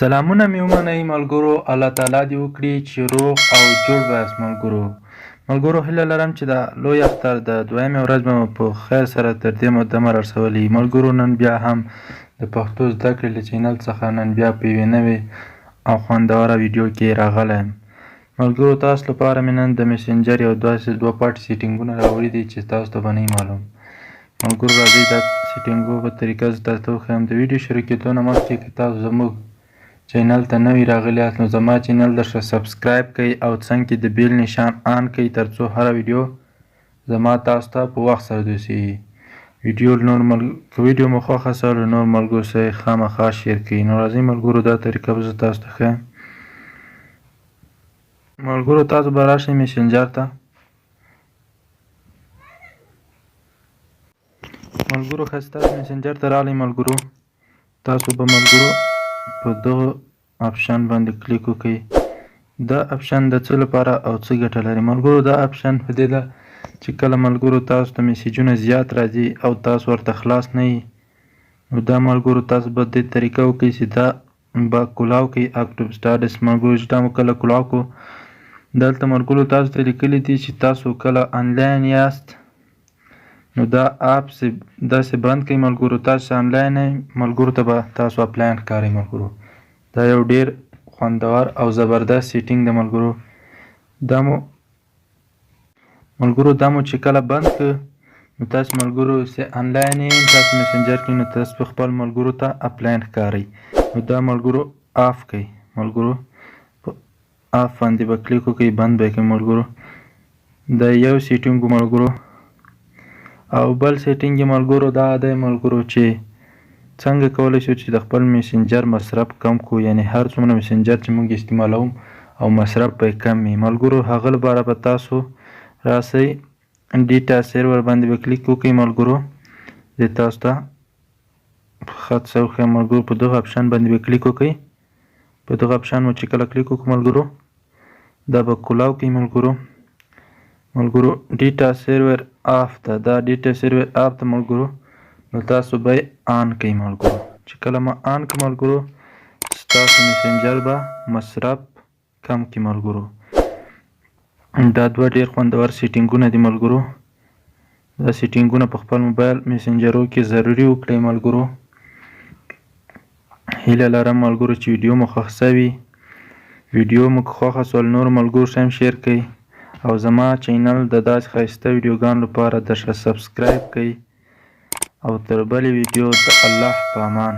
سلامونه مې ومنئ ملګرو، الله تعالی دې وکړي چې روغ او جوړ به یاست ملګرو هیله لرم چې دا لوی اختر د دویمې ورځ به مو په خیر سره تر دې دمه رسولی. ملګرو نن بیا هم د پښتو زده کړې له چینل څخه نن بیا په یوې نوې او خوندوره ویډیو کې راغلی یم. ملګرو تاسو لپاره مې نن د میسنجر یو داسې دوه پاټ سیټینګونه راوړي دي چې تاسو ته به نه معلوم. ملګرو راځئ دا سیټینګو په طریقه زه تاسو ته وښیم. د ویډیو شروع کېدو نه مخکې که تاسو زموږ چینل ته نوي راغلي یاست نو زما چینل درشه سبسکرایب کړئ او څنګ کې د بیل نشان آن کړئ ترڅو هره ویډیو زما تاسو ته په وخت سره رسیږي. که ویډیو مو خوښه سوه له نور ملګرو سره یې خامخا شیر کړئ. نو راځئ ملګرو دا طریقه به زه تاسو ته ښیم. ملګرو تاسو به راشئ میسنجر ته. ملګرو ښه تاسو میسنجر ته راغلئ ملګرو تاسو به ملګرو په دغه اپشن باندې کلیک وکړئ. دا اپشن د څه لپاره او څه ګټه لري؟ ملګرو دا اپشن په دې ده چې کله ملګرو تاسو ته میسیجونه زیات راځي او تاسو ورته خلاص نه یي نو دا ملګرو تاسو به دې طریقه وکړئ چې دا به کلاو کړئ اکټیو سټاټس. ملګرو چې دا مو کله کلاو کړو دلته ملګرو تاسو ته لیکلي دي چې تاسو کله آنلاین یاست نو دا اپس داسې بند کړئ ملګرو. تاسو آنلاین ملګرو ته به تاسو اپلاین ښکارئ ملګرو. دا یو ډیر خوندور او زبردست سیټینګ دی ملګرو. دا مو چې کله بند کړ نو تاسو ملګرو چې آنلاین یې تاسو میسنجر کې نو تاسو خپل ملګرو ته اپلاین ښکارئ. نو دا ملګرو آف کړئ. ملګرو په آف باندې به کلیک وکړئ بند به یې کړئ ملګرو. دا یو سیټینګ و ملګرو. او بل سیټینګ یې ملګرو دا دی ملګرو چې څنګه کولی شو چې د خپل میسنجر مصرف کم کړو، یعنې هر څومره میسنجر چې موږ استعمالوم او مصرف به یې کم وي. ملګرو هغه لپاره به تاسو راسئ ډیټا سرور باندې به کلیک وکړئ ملګرو. زه تاسو ته خط څه وښیم ملګرو. په دغه اپشن باندې به کلیک وکړئ. په دغه اپشن مو چې کله کلیک وکړو ملګرو دا به کلاو کړئ ملګرو. ډیټا سرور آف ده. دا ډیټا سرور آف ده ملګرو. نو تاسو به یې آن کړئ ملګرو. چې کله ما آن کړ ملګرو ستاسو میسنجر به مصرف کم کړي ملګرو. دا دوه ډېر خوندور سیټینګونه دي ملګرو. دا سیټینګونه په خپل موبایل میسنجرو کې ضروري وکړئ ملګرو. هیله لرم ملګرو چې ویډیو مو خوښ سوي. ویډیو مو که خوښه سوه له نورو ملګرو سره هم شیر کړئ او زما چینل د داسې ښایسته ویډیوګانو لپاره درشه سبسکرایب کړئ او تر بلې ویډیو د الله په امان.